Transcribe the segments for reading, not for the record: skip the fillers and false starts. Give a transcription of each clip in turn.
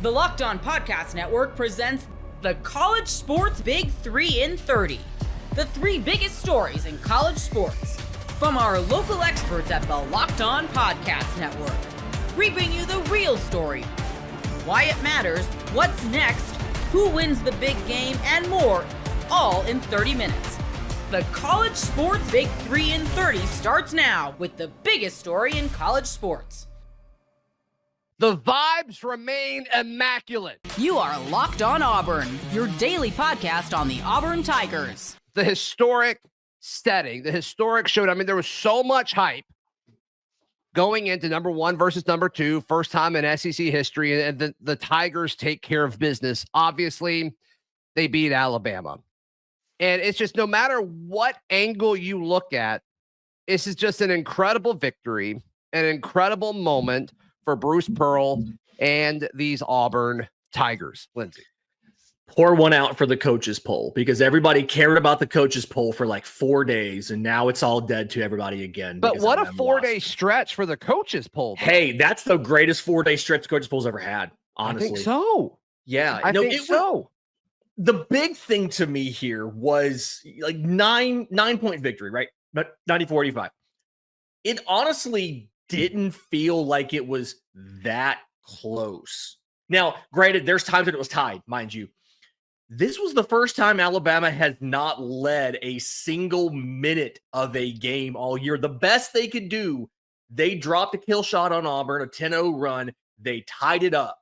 The Locked On Podcast Network presents the College Sports Big 3 in 30. The three biggest stories in college sports. From our local experts at the Locked On Podcast Network. We bring you the real story, why it matters, what's next, who wins the big game, and more, all in 30 minutes. The College Sports Big 3 in 30 starts now with the biggest story in college sports. The vibes remain immaculate. You are Locked On Auburn, your daily podcast on the Auburn Tigers. The historic setting, the historic show. I mean, there was so much hype going into number one versus number two, first time in SEC history, and the Tigers take care of business. Obviously, they beat Alabama. And it's just no matter what angle you look at, this is just an incredible victory, an incredible moment for Bruce Pearl and these Auburn Tigers. Lindsay. Pour one out for the coaches poll, because everybody cared about the coaches poll for like 4 days, and now it's all dead to everybody again. But what a 4-day stretch for the coaches poll. Though. Hey, that's the greatest 4-day stretch the coaches poll's ever had, honestly. I think so. Yeah. I think so. The big thing to me here was like nine point victory, right? But 94-85. It honestly didn't feel like it was that close. Now, granted, there's times that it was tied, mind you. This was the first time Alabama has not led a single minute of a game all year. The best they could do, they dropped a kill shot on Auburn, a 10-0 run. They tied it up,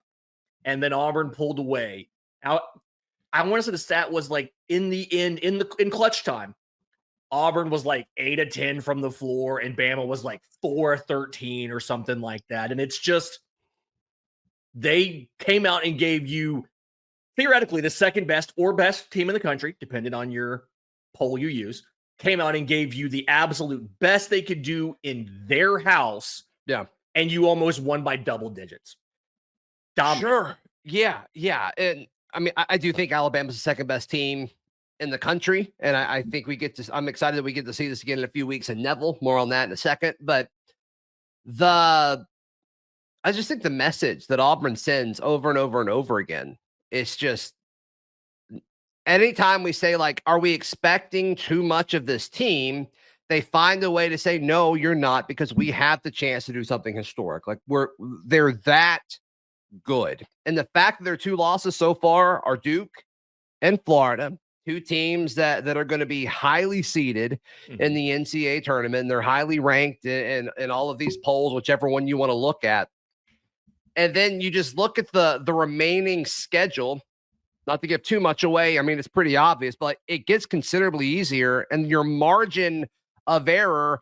and then Auburn pulled away. Now, I want to say the stat was like in the end, in clutch time, Auburn was like 8 of 10 from the floor, and Bama was like 4 of 13 or something like that. And it's just, they came out and gave you theoretically the second best or best team in the country, depending on your poll you use, came out and gave you the absolute best they could do in their house. Yeah. And you almost won by double digits. Dominant. Sure. Yeah. And I mean, I do think Alabama's the second best team in the country. And I think I'm excited that we get to see this again in a few weeks in Neville. More on that in a second. But I just think the message that Auburn sends over and over and over again, it's just anytime we say, like, are we expecting too much of this team? They find a way to say, no, you're not, because we have the chance to do something historic. Like they're that good. And the fact that their two losses so far are Duke and Florida, two teams that are going to be highly seeded in the NCAA tournament. They're highly ranked in all of these polls, whichever one you want to look at. And then you just look at the remaining schedule, not to give too much away. I mean, it's pretty obvious, but it gets considerably easier. And your margin of error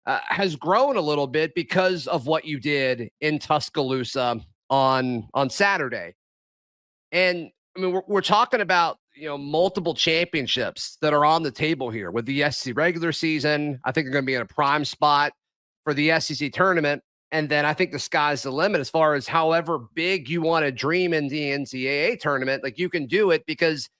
has grown a little bit because of what you did in Tuscaloosa on Saturday. And I mean, we're talking about, multiple championships that are on the table here with the SEC regular season. I think they're going to be in a prime spot for the SEC tournament. And then I think the sky's the limit as far as however big you want to dream in the NCAA tournament. Like, you can do it because,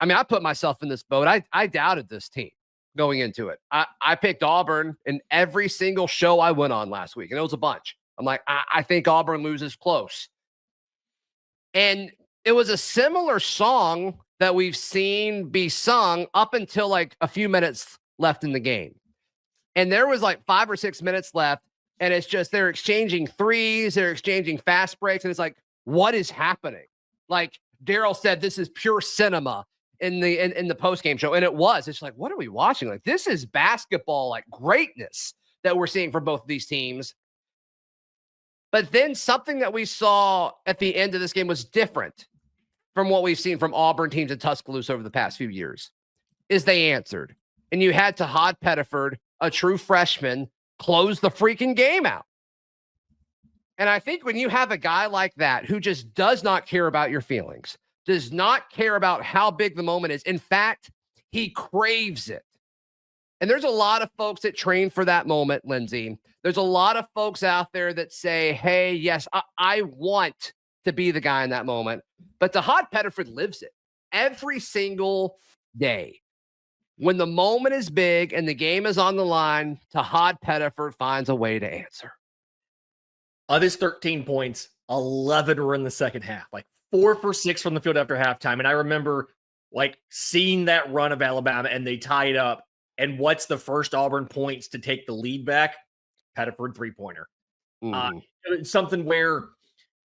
I mean, I put myself in this boat. I doubted this team going into it. I picked Auburn in every single show I went on last week, and it was a bunch. I'm like, I think Auburn loses close. And it was a similar song that we've seen be sung up until like a few minutes left in the game. And there was like 5 or 6 minutes left. And it's just, they're exchanging threes, they're exchanging fast breaks. And it's like, what is happening? Like Daryl said, this is pure cinema in the post-game show. And it was. It's like, what are we watching? Like, this is basketball, like greatness that we're seeing from both of these teams. But then something that we saw at the end of this game was different from what we've seen from Auburn teams in Tuscaloosa over the past few years, is they answered. And you had Tahad Pettiford, a true freshman, close the freaking game out. And I think when you have a guy like that who just does not care about your feelings, does not care about how big the moment is, in fact, he craves it. And there's a lot of folks that train for that moment, Lindsay. There's a lot of folks out there that say, hey, yes, I want to be the guy in that moment. But Tahad Pettiford lives it every single day. When the moment is big and the game is on the line, Tahad Pettiford finds a way to answer. Of his 13 points, 11 were in the second half, like 4 for 6 from the field after halftime. And I remember like seeing that run of Alabama and they tie it up. And what's the first Auburn points to take the lead back? Pettiford 3-pointer. It's something where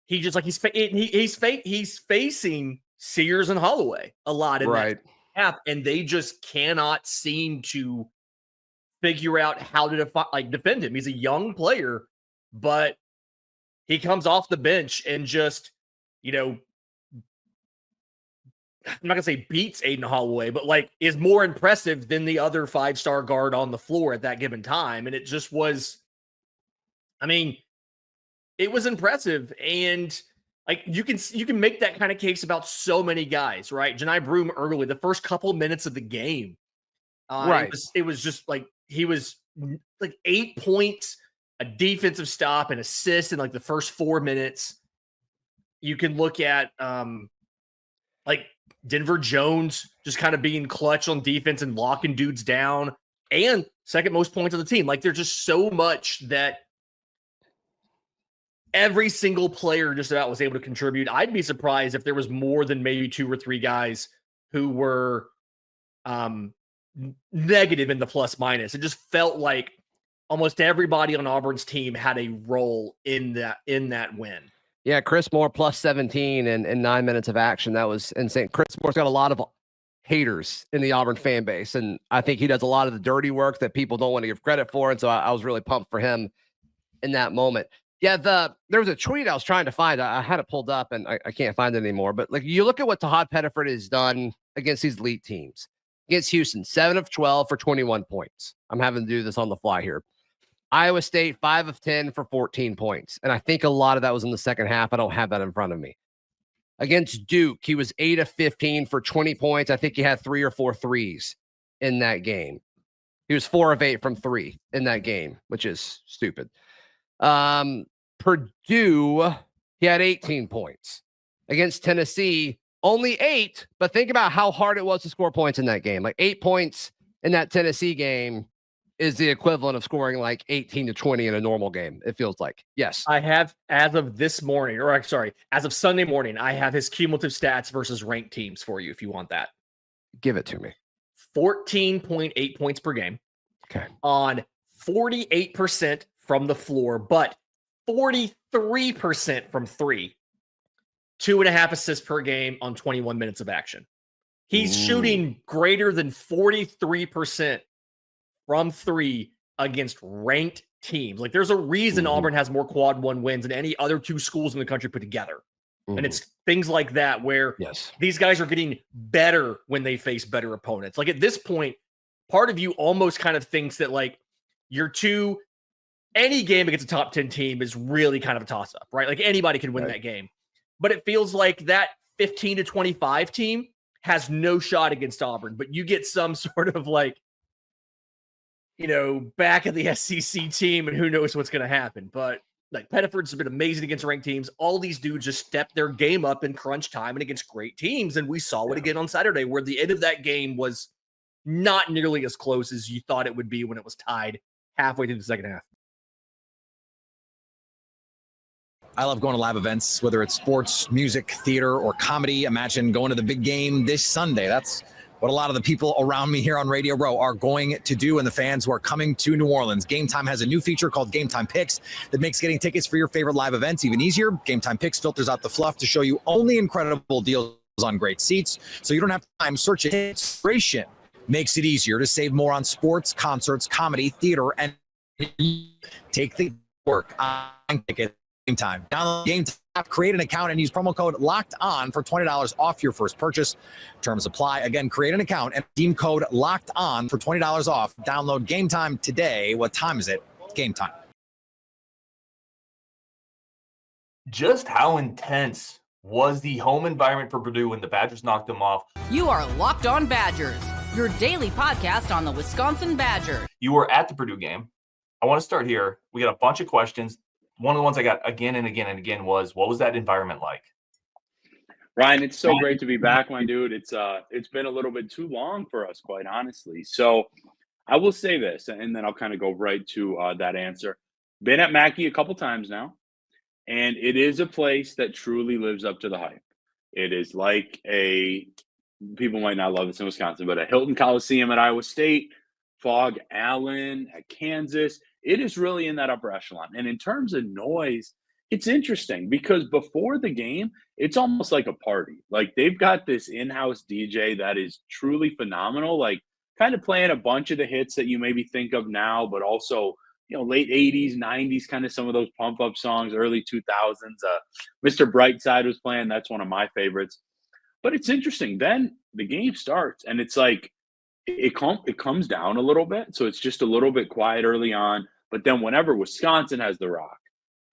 he just like he's facing Sears and Holloway a lot in that half, and they just cannot seem to figure out how to defend him. He's a young player, but he comes off the bench and just, I'm not gonna say beats Aiden Holloway, but like is more impressive than the other 5-star guard on the floor at that given time. And it just was, it was impressive. And like you can make that kind of case about so many guys, right? Janai Broom early, the first couple minutes of the game, it was just like he was like 8 points, a defensive stop, and assist in like the first 4 minutes. You can look at like Denver Jones just kind of being clutch on defense and locking dudes down, and second most points on the team. Like there's just so much that every single player just about was able to contribute. I'd be surprised if there was more than maybe 2 or 3 guys who were negative in the plus minus. It just felt like almost everybody on Auburn's team had a role in that win. Yeah, Chris Moore plus 17 in 9 minutes of action. That was insane. Chris Moore's got a lot of haters in the Auburn fan base, and I think he does a lot of the dirty work that people don't want to give credit for, and so I was really pumped for him in that moment. Yeah, there was a tweet I was trying to find. I had it pulled up, and I can't find it anymore. But like you look at what Tahad Pettiford has done against these elite teams. Against Houston, 7 of 12 for 21 points. I'm having to do this on the fly here. Iowa State, 5 of 10 for 14 points. And I think a lot of that was in the second half. I don't have that in front of me. Against Duke, he was 8 of 15 for 20 points. I think he had 3 or 4 threes in that game. He was 4 of 8 from 3 in that game, which is stupid. Purdue, he had 18 points. Against Tennessee, only 8, but think about how hard it was to score points in that game. Like 8 points in that Tennessee game is the equivalent of scoring like 18 to 20 in a normal game. It feels like. Yes. I have, as of this morning, as of Sunday morning, I have his cumulative stats versus ranked teams for you if you want that. Give it to me. 14.8 points per game. Okay. On 48% from the floor, but 43% from 3. 2.5 assists per game on 21 minutes of action. He's shooting greater than 43% from 3 against ranked teams. Like there's a reason Auburn has more quad 1 wins than any other 2 schools in the country put together. And it's things like that where these guys are getting better when they face better opponents. Like at this point, part of you almost kind of thinks that like any game against a top 10 team is really kind of a toss up, right? Like anybody can win that game. But it feels like that 15 to 25 team has no shot against Auburn, but you get some sort of like, back of the SEC team and who knows what's going to happen. But like Pettiford's been amazing against ranked teams. All these dudes just stepped their game up in crunch time and against great teams. And we saw it again on Saturday where the end of that game was not nearly as close as you thought it would be when it was tied halfway through the second half. I love going to live events, whether it's sports, music, theater, or comedy. Imagine going to the big game this Sunday. That's what a lot of the people around me here on Radio Row are going to do, and the fans who are coming to New Orleans. Gametime has a new feature called Gametime Picks that makes getting tickets for your favorite live events even easier. Gametime Picks filters out the fluff to show you only incredible deals on great seats, so you don't have time searching. Inspiration makes it easier to save more on sports, concerts, comedy, theater, and take the work on tickets. Gametime. Download Gametime app, create an account, and use promo code LOCKEDON for $20 off your first purchase. Terms apply. Again, create an account and redeem code LOCKEDON for $20 off. Download Gametime today. What time is it? Gametime. Just how intense was the home environment for Purdue when the Badgers knocked them off? You are Locked On Badgers, your daily podcast on the Wisconsin Badgers. You were at the Purdue game. I want to start here. We got a bunch of questions. One of the ones I got again and again and again was, what was that environment like? Ryan, it's so great to be back, my dude. It's been a little bit too long for us, quite honestly. So I will say this, and then I'll kind of go right to that answer. Been at Mackey a couple times now, And it is a place that truly lives up to the hype. It is like people might not love this in Wisconsin, but a Hilton Coliseum at Iowa State, Fog Allen at Kansas. It is really in that upper echelon. And in terms of noise, it's interesting because before the game, it's almost like a party. Like they've got this in-house DJ that is truly phenomenal, like kind of playing a bunch of the hits that you maybe think of now, but also, late 80s, 90s, kind of some of those pump up songs, early 2000s. Mr. Brightside was playing. That's one of my favorites. But it's interesting. Then the game starts and it's like it comes down a little bit. So it's just a little bit quiet early on. But then whenever Wisconsin has the rock,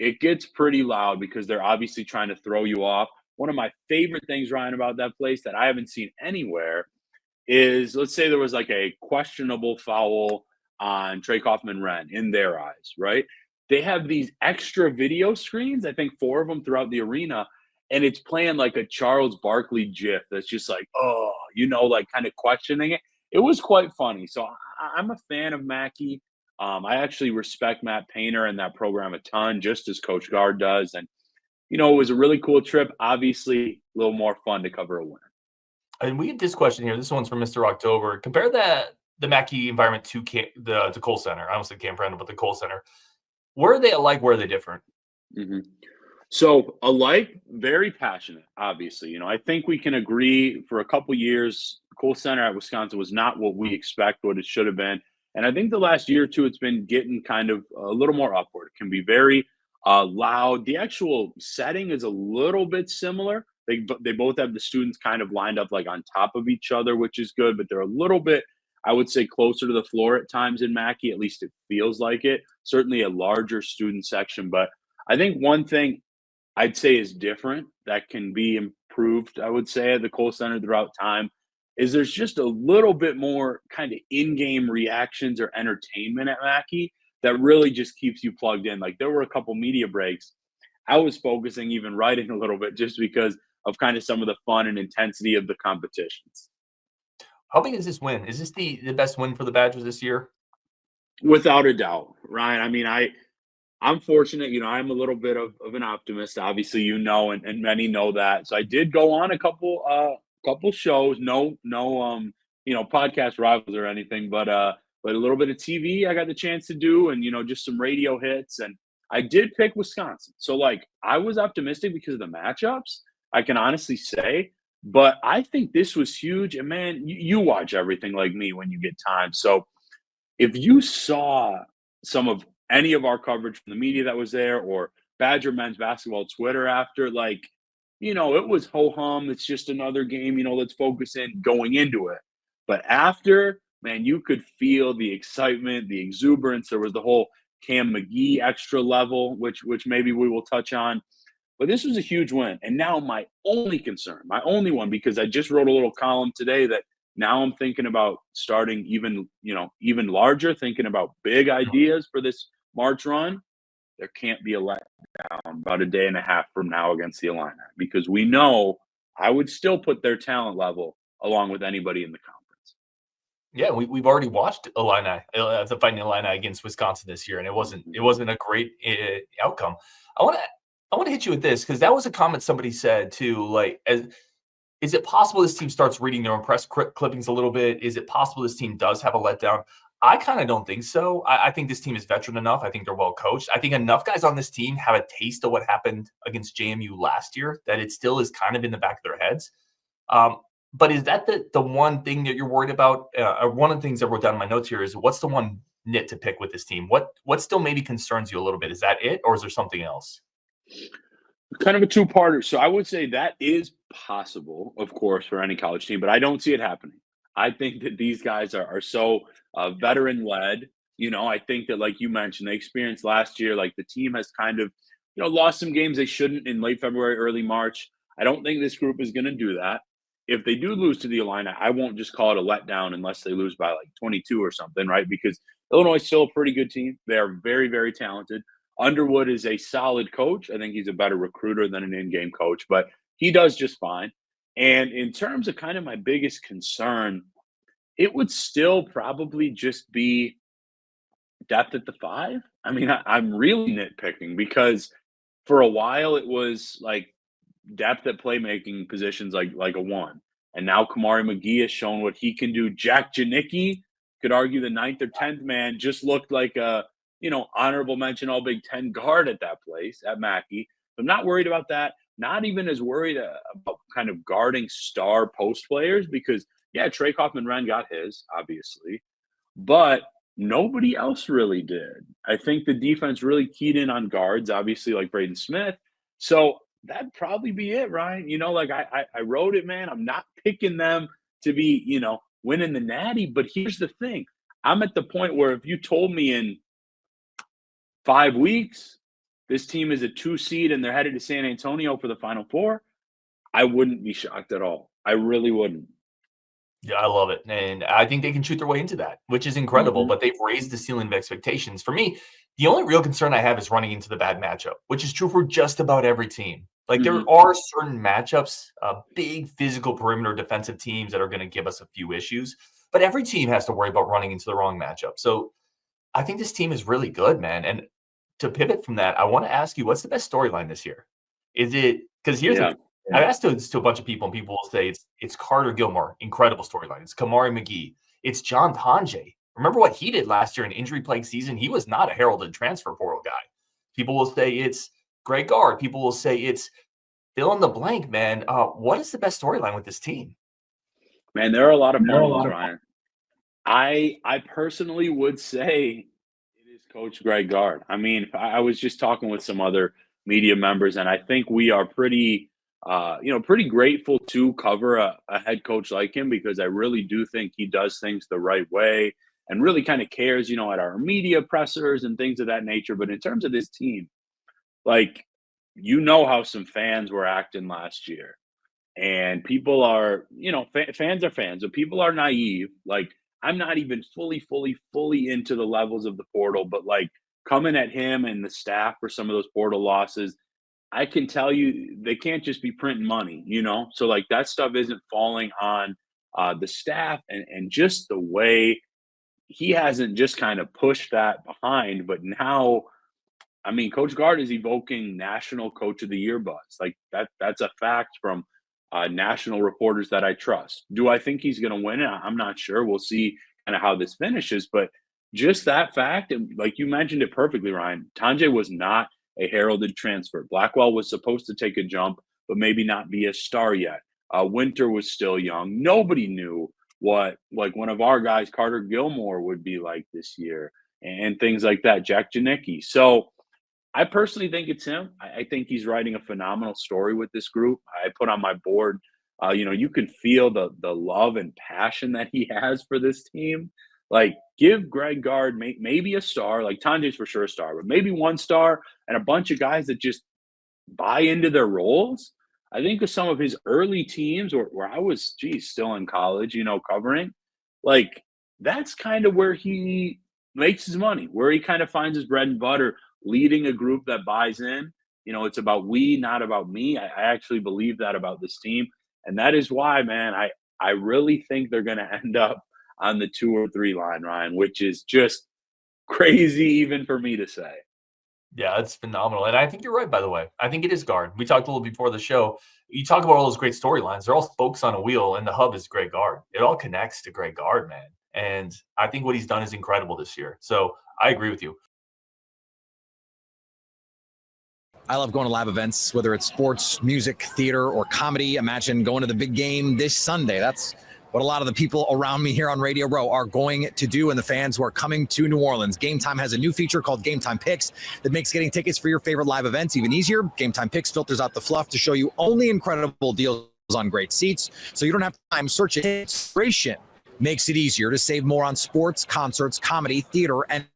it gets pretty loud because they're obviously trying to throw you off. One of my favorite things, Ryan, about that place that I haven't seen anywhere is, let's say there was like a questionable foul on Trey Kaufman-Renn in their eyes, right? They have these extra video screens, I think 4 of them throughout the arena, and it's playing like a Charles Barkley gif that's just like, like kind of questioning it. It was quite funny. So I'm a fan of Mackey. I actually respect Matt Painter and that program a ton, just as Coach Gard does. And, it was a really cool trip. Obviously, a little more fun to cover a win. And we get this question here. This one's from Mr. October. Compare the Mackey environment to the Kohl Center. I almost said Camp Randall, but the Kohl Center. Where are they alike? Where are they different? Mm-hmm. So alike, very passionate, obviously. I think we can agree for a couple years, Kohl Center at Wisconsin was not what we expect, what it should have been. And I think the last year or two, it's been getting kind of a little more upward. It can be very loud. The actual setting is a little bit similar. They both have the students kind of lined up like on top of each other, which is good, but they're a little bit, I would say, closer to the floor at times in Mackey. At least it feels like it. Certainly a larger student section. But I think one thing I'd say is different that can be improved, I would say, at the Kohl Center throughout time is there's just a little bit more kind of in-game reactions or entertainment at Mackey that really just keeps you plugged in. Like there were a couple media breaks. I was focusing, even writing a little bit, just because of kind of some of the fun and intensity of the competitions. How big is this win? Is this the best win for the Badgers this year? Without a doubt, Ryan. I mean, I'm fortunate, I'm a little bit of an optimist, obviously, and many know that. So I did go on a couple shows, no podcast rivals or anything, but a little bit of TV I got the chance to do, and just some radio hits, and I did pick Wisconsin. So like I was optimistic because of the matchups, I can honestly say, but I think this was huge. And man, you watch everything like me when you get time. So if you saw any of our coverage from the media that was there, or Badger men's basketball Twitter after, like, it was ho-hum. It's just another game, let's focus in going into it. But after, man, you could feel the excitement, the exuberance. There was the whole Cam McGee extra level, which maybe we will touch on. But this was a huge win. And now my only concern, my only one, because I just wrote a little column today that now I'm thinking about starting even larger, thinking about big ideas for this March run. There can't be a letdown about a day and a half from now against the Illini, because we know I would still put their talent level along with anybody in the conference. Yeah, we've already watched Illini, the Fighting Illini against Wisconsin this year, and it wasn't a great outcome. I want to hit you with this, because that was a comment somebody said too. Like, is it possible this team starts reading their own press clippings a little bit? Is it possible this team does have a letdown? I kind of don't think so. I think this team is veteran enough. I think they're well coached. I think enough guys on this team have a taste of what happened against JMU last year that it still is kind of in the back of their heads. But is that the one thing that you're worried about? One of the things I wrote down in my notes here is, what's the one nit to pick with this team? What still maybe concerns you a little bit? Is that it, or is there something else? Kind of a two-parter. So I would say that is possible, of course, for any college team, but I don't see it happening. I think that these guys are so veteran-led. I think that, like you mentioned, they experienced last year, like the team has kind of, lost some games they shouldn't in late February, early March. I don't think this group is going to do that. If they do lose to the Illini, I won't just call it a letdown unless they lose by like 22 or something, right? Because Illinois is still a pretty good team. They are very, very talented. Underwood is a solid coach. I think he's a better recruiter than an in-game coach, but he does just fine. And in terms of kind of my biggest concern, it would still probably just be depth at the 5. I mean, I'm really nitpicking because For a while, it was like depth at playmaking positions like a one. And now Kamari McGee has shown what he can do. Jack Janicki, could argue the 9th or 10th man, just looked like a, honorable mention All Big Ten guard at that place, at Mackey. I'm not worried about that. Not even as worried about kind of guarding star post players because, yeah, Trey Kaufman-Renn got his, obviously. But nobody else really did. I think the defense really keyed in on guards, obviously, like Braden Smith. So that'd probably be it, Ryan. I wrote it, man. I'm not picking them to be, winning the Natty. But here's the thing. I'm at the point where if you told me in 5 weeks this team is a 2 seed and they're headed to San Antonio for the Final Four, I wouldn't be shocked at all. I really wouldn't. Yeah, I love it. And I think they can shoot their way into that, which is incredible. But they've raised the ceiling of expectations. For me, the only real concern I have is running into the bad matchup, which is true for just about every team. Like there are certain matchups, big physical perimeter defensive teams that are going to give us a few issues. But every team has to worry about running into the wrong matchup. So I think this team is really good, man. And to pivot from that, I want to ask you, what's the best storyline this year? Is it – because here's the – I've asked this to a bunch of people, and people will say it's Carter Gilmore, incredible storyline. It's Kamari McGee. It's John Tonje. Remember what he did last year in injury-plagued season? He was not a heralded transfer portal guy. People will say it's Greg Gard. People will say it's fill in the blank, man. What is the best storyline with this team? Man, there are a lot of fun ones, Ryan. I personally would say it is Coach Greg Gard. I mean, I was just talking with some other media members, and I think we are pretty grateful to cover a head coach like him because I really do think he does things the right way and really kind of cares, at our media pressers and things of that nature. But in terms of this team, how some fans were acting last year. And people are, fans are fans, but people are naive. Like, I'm not even fully into the levels of the portal, but coming at him and the staff for some of those portal losses, I can tell you they can't just be printing money, So that stuff isn't falling on the staff and just the way he hasn't just kind of pushed that behind. But now, I mean, Coach Gard is evoking National Coach of the Year buzz. That's a fact from national reporters that I trust. Do I think he's going to win it? I'm not sure. We'll see kind of how this finishes. But just that fact, and like you mentioned it perfectly, Ryan, Tonje was not a heralded transfer. Blackwell was supposed to take a jump, but maybe not be a star yet. Winter was still young. Nobody knew what one of our guys, Carter Gilmore, would be like this year and things like that. Jack Janicki. So I personally think it's him. I think he's writing a phenomenal story with this group. I put on my board, you can feel the love and passion that he has for this team. Give Greg Gard maybe a star, Tonje's for sure a star, but maybe 1 star and a bunch of guys that just buy into their roles. I think of some of his early teams where I was, still in college, covering, that's kind of where he makes his money, where he kind of finds his bread and butter, leading a group that buys in. It's about we, not about me. I actually believe that about this team. And that is why, man, I really think they're going to end up on the 2 or 3 line, Ryan, which is just crazy even for me to say. Yeah, it's phenomenal. And I think you're right, by the way. I think it is Gard. We talked a little before the show. You talk about all those great storylines. They're all spokes on a wheel, and the hub is Greg Gard. It all connects to Greg Gard, man. And I think what he's done is incredible this year. So I agree with you. I love going to live events, whether it's sports, music, theater, or comedy. Imagine going to the big game this Sunday. That's what a lot of the people around me here on Radio Row are going to do, and the fans who are coming to New Orleans. Gametime has a new feature called Gametime Picks that makes getting tickets for your favorite live events even easier. Gametime Picks filters out the fluff to show you only incredible deals on great seats, so you don't have time searching. Inspiration makes it easier to save more on sports, concerts, comedy, theater, and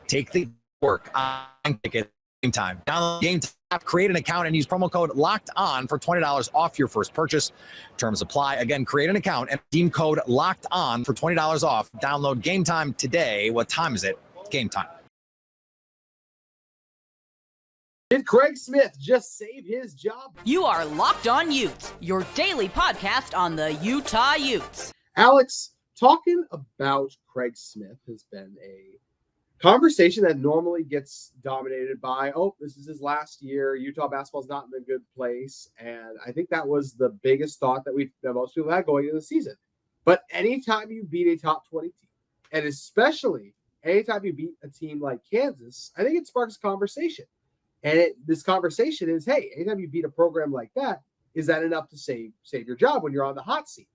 take the work on tickets. Gametime. Download Gametime app, create an account, and use promo code LOCKEDON for $20 off your first purchase. Terms apply. Again, create an account and redeem code LOCKEDON for $20 off. Download Gametime today. What time is it? Gametime. Did Craig Smith just save his job? You are Locked On Utes, your daily podcast on the Utah Utes. Alex, talking about Craig Smith has been a conversation that normally gets dominated by, oh, this is his last year. Utah basketball's not in a good place. And I think that was the biggest thought that most people had going into the season. But anytime you beat a top 20 team, and especially anytime you beat a team like Kansas, I think it sparks conversation. And this conversation is, hey, anytime you beat a program like that, is that enough to save your job when you're on the hot seat?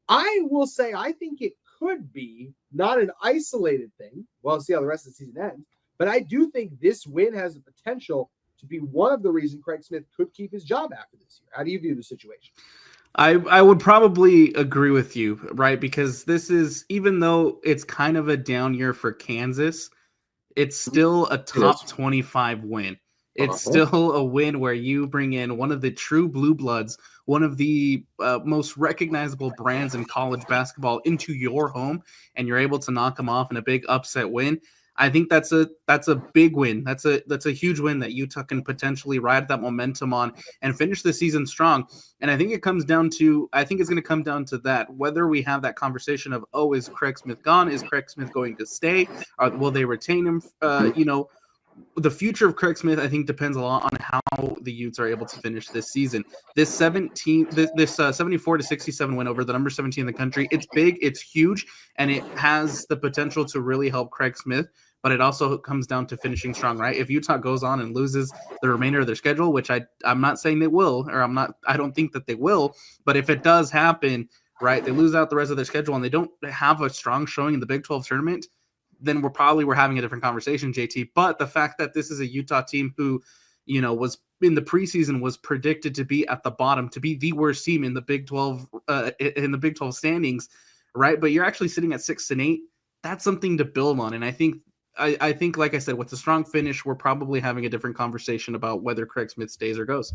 I will say I think it could be not an isolated thing. Well, see how the rest of the season ends. But I do think this win has the potential to be one of the reasons Craig Smith could keep his job after this year. How do you view the situation? I would probably agree with you, right? Because this is, even though it's kind of a down year for Kansas, it's still a top 25 win. It's still a win where you bring in one of the true blue bloods, one of the most recognizable brands in college basketball into your home, and you're able to knock them off in a big upset win. I think that's a big win. That's a huge win that Utah can potentially ride that momentum on and finish the season strong. And I think it's going to come down to that, whether we have that conversation of, oh, is Craig Smith gone? Is Craig Smith going to stay? Or will they retain him? The future of Craig Smith, I think, depends a lot on how the Utes are able to finish this season. This 74 to 67 win over the number 17 in the country, it's big, it's huge, and it has the potential to really help Craig Smith. But it also comes down to finishing strong, right? If Utah goes on and loses the remainder of their schedule, which I'm not saying they will, or I don't think that they will, but if it does happen, right, they lose out the rest of their schedule and they don't have a strong showing in the Big 12 tournament, then we're having a different conversation, JT. But the fact that this is a Utah team who, was in the preseason was predicted to be at the bottom, to be the worst team in the Big 12 standings, right? But you're actually sitting at 6-8. That's something to build on, and I think, like I said, with the strong finish, we're probably having a different conversation about whether Craig Smith stays or goes.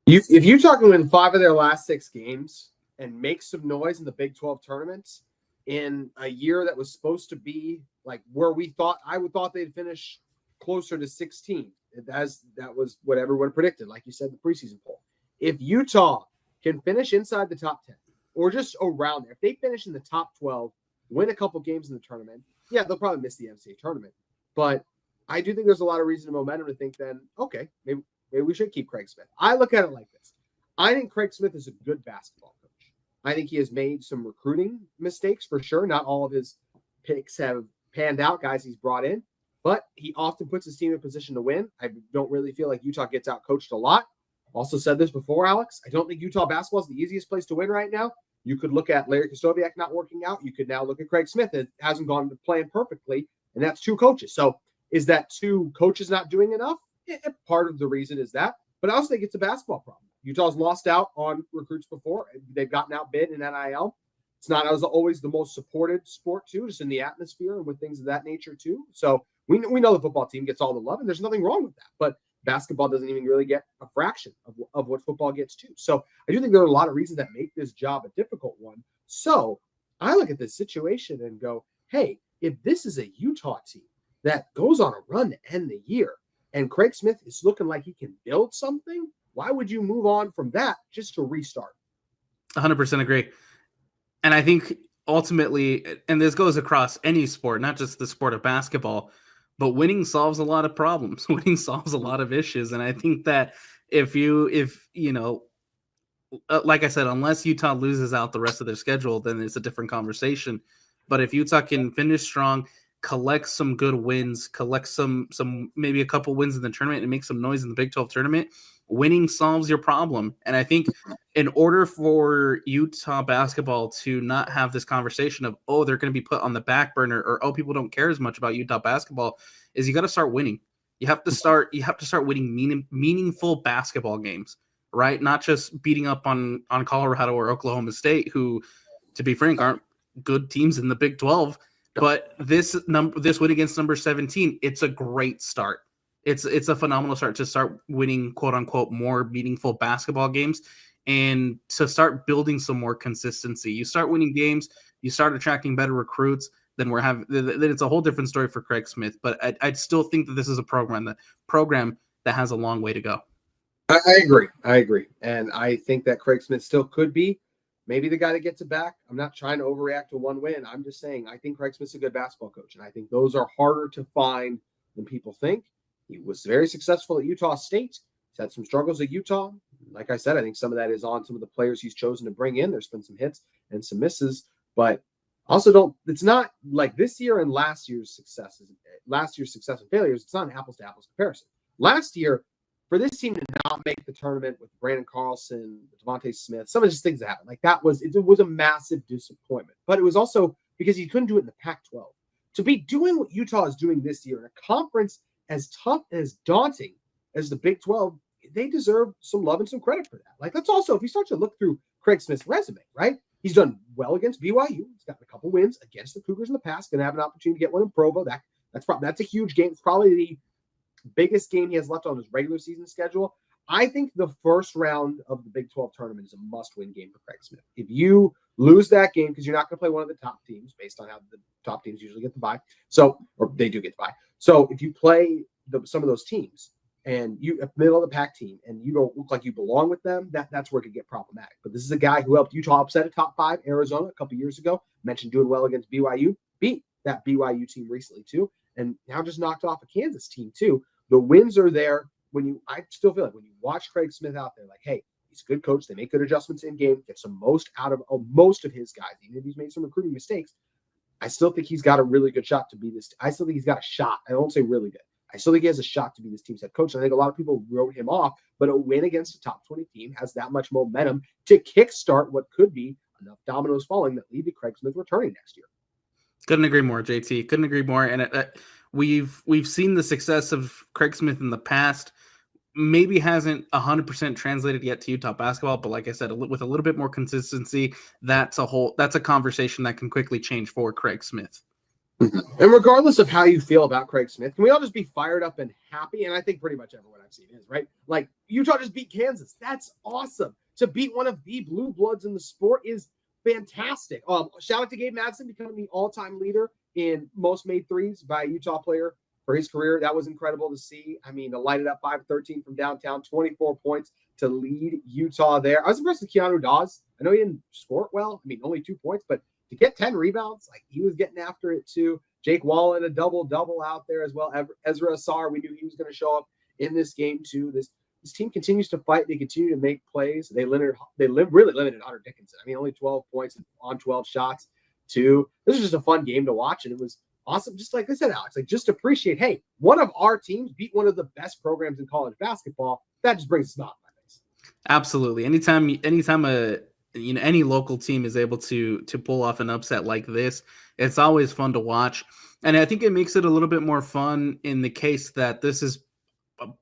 If Utah can win 5 of their last 6 games and make some noise in the Big 12 tournaments in a year that was supposed to be like where I would thought they'd finish closer to 16, that was what everyone predicted, like you said, the preseason poll. If Utah can finish inside the top 10 or just around there, if they finish in the top 12, win a couple games in the tournament, yeah, they'll probably miss the NCAA tournament. But I do think there's a lot of reason and momentum to think then, okay, maybe we should keep Craig Smith. I look at it like this. I think Craig Smith is a good basketball coach. I think he has made some recruiting mistakes for sure. Not all of his picks have panned out, guys he's brought in, but he often puts his team in position to win. I don't really feel like Utah gets out coached a lot. Also said this before, Alex. I don't think Utah basketball is the easiest place to win right now. You could look at Larry Kostoviak not working out. You could now look at Craig Smith. It hasn't gone to plan perfectly, and that's 2 coaches. So is that 2 coaches not doing enough? Yeah, part of the reason is that. But I also think it's a basketball problem. Utah's lost out on recruits before. They've gotten outbid in NIL. It's not always the most supported sport, too, just in the atmosphere and with things of that nature, too. So we know the football team gets all the love, and there's nothing wrong with that. But basketball doesn't even really get a fraction of what football gets too. So I do think there are a lot of reasons that make this job a difficult one. So I look at this situation and go, hey, if this is a Utah team that goes on a run to end the year and Craig Smith is looking like he can build something, why would you move on from that just to restart? 100% agree. And I think ultimately, and this goes across any sport, not just the sport of basketball, but winning solves a lot of problems. Winning solves a lot of issues. And I think that if like I said, unless Utah loses out the rest of their schedule, then it's a different conversation. But if Utah can finish strong, collect some good wins, collect some maybe a couple wins in the tournament and make some noise in the Big 12 tournament, winning solves your problem. And I think in order for Utah basketball to not have this conversation of, oh, they're going to be put on the back burner, or, oh, people don't care as much about Utah basketball, is you got to start winning. You have to start winning meaningful basketball games, right? Not just beating up on Colorado or Oklahoma State, who, to be frank, aren't good teams in the Big 12. But this win against number 17, it's a great start. It's a phenomenal start to start winning, quote unquote, more meaningful basketball games and to start building some more consistency. You start winning games, you start attracting better recruits, then it's a whole different story for Craig Smith. But I still think that this is a program that has a long way to go. I agree. And I think that Craig Smith still could be maybe the guy that gets it back. I'm not trying to overreact to one win. I'm just saying I think Craig Smith's a good basketball coach, and I think those are harder to find than people think. He was very successful at Utah State. He's had some struggles at Utah. Like I said, I think some of that is on some of the players he's chosen to bring in. There's been some hits and some misses, but also it's not like this year and last year's success and failures. It's not an apples to apples comparison. Last year, for this team to not make the tournament with Brandon Carlson, Devontae Smith, some of these things that happened, like it was a massive disappointment. But it was also because he couldn't do it in the Pac-12. To be doing what Utah is doing this year in a conference as tough and as daunting as the Big 12, they deserve some love and some credit for that. Like, let's also, if you start to look through Craig Smith's resume, right? He's done well against BYU. He's gotten a couple wins against the Cougars in the past. Going to have an opportunity to get one in Provo. That's a huge game. It's probably the biggest game he has left on his regular season schedule. I think the first round of the Big 12 tournament is a must-win game for Craig Smith. If you lose that game, because you're not going to play one of the top teams based on how the top teams usually get the bye, or they do get the bye. So if you play some of those teams and you middle of the pack team and you don't look like you belong with them, that's where it could get problematic. But this is a guy who helped Utah upset a top 5 Arizona a couple years ago. Mentioned doing well against BYU, beat that BYU team recently too, and now just knocked off a Kansas team too. The wins are there. I still feel like when you watch Craig Smith out there, like, hey, he's a good coach. They make good adjustments in game, get some most out of most of his guys. Even if he's made some recruiting mistakes, I still think he's got a really good shot to be this. I still think he's got a shot. I won't say really good. I still think he has a shot to be this team's head coach. And I think a lot of people wrote him off, but a win against a top 20 team has that much momentum to kickstart what could be enough dominoes falling that lead to Craig Smith returning next year. Couldn't agree more, JT. Couldn't agree more. And we've seen the success of Craig Smith in the past. Maybe hasn't 100% translated yet to Utah basketball, but like I said, with a little bit more consistency, that's a conversation that can quickly change for Craig Smith. And regardless of how you feel about Craig Smith, can we all just be fired up and happy? And I think pretty much everyone I've seen is, right? Like, Utah just beat Kansas. That's awesome. To beat one of the blue bloods in the sport is fantastic. Shout out to Gabe Madsen becoming the all-time leader in most made threes by a Utah player for his career. That was incredible to see. I mean, to light it up 5-13 from downtown, 24 points to lead Utah there. I was impressed with Keanu Dawes. I know he didn't score well. I mean, only 2 points, but to get 10 rebounds, like, he was getting after it too. Jake Wallen, a double-double out there as well. Ezra Asar, we knew he was going to show up in this game too. This team continues to fight. They continue to make plays. They really limited Hunter Dickinson. I mean, only 12 points on 12 shots too. This was just a fun game to watch, and it was awesome. Just like I said, Alex, like, just appreciate, hey, one of our teams beat one of the best programs in college basketball. That just brings a smile to my face. Absolutely. Anytime any local team is able to pull off an upset like this, it's always fun to watch. And I think it makes it a little bit more fun in the case that this is,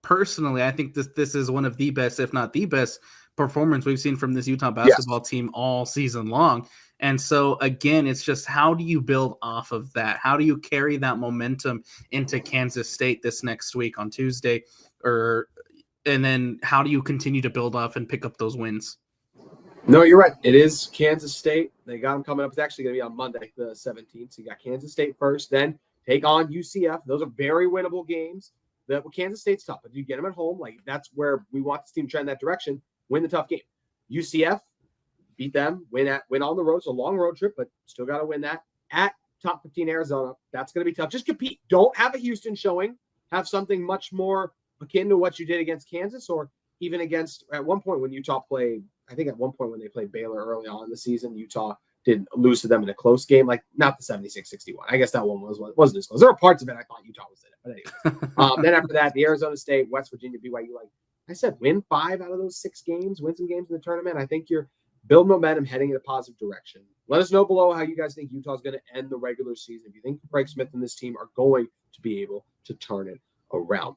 personally, I think this is one of the best, if not the best, performance we've seen from this Utah basketball team all season long. And so, again, it's just, how do you build off of that? How do you carry that momentum into Kansas State this next week on Tuesday? And then how do you continue to build off and pick up those wins? No, you're right. It is Kansas State. They got them coming up. It's actually going to be on Monday, the 17th. So you got Kansas State first, then take on UCF. Those are very winnable games. Kansas State's tough. If you get them at home, like, that's where we want this team to trend that direction. Win the tough game. UCF, beat them, win on the road. It's a long road trip, but still got to win that. At top 15 Arizona, that's going to be tough. Just compete. Don't have a Houston showing. Have something much more akin to what you did against Kansas, or even against, at one point when Utah played, I think at one point when they played Baylor early on in the season, Utah did lose to them in a close game, like not the 76-61. I guess that one wasn't as close. There were parts of it I thought Utah was in it, but anyway. Then after that, the Arizona State, West Virginia, BYU, like I said, win 5 out of those 6 games, win some games in the tournament. I think you're building momentum, heading in a positive direction. Let us know below how you guys think Utah's going to end the regular season. If you think Craig Smith and this team are going to be able to turn it around.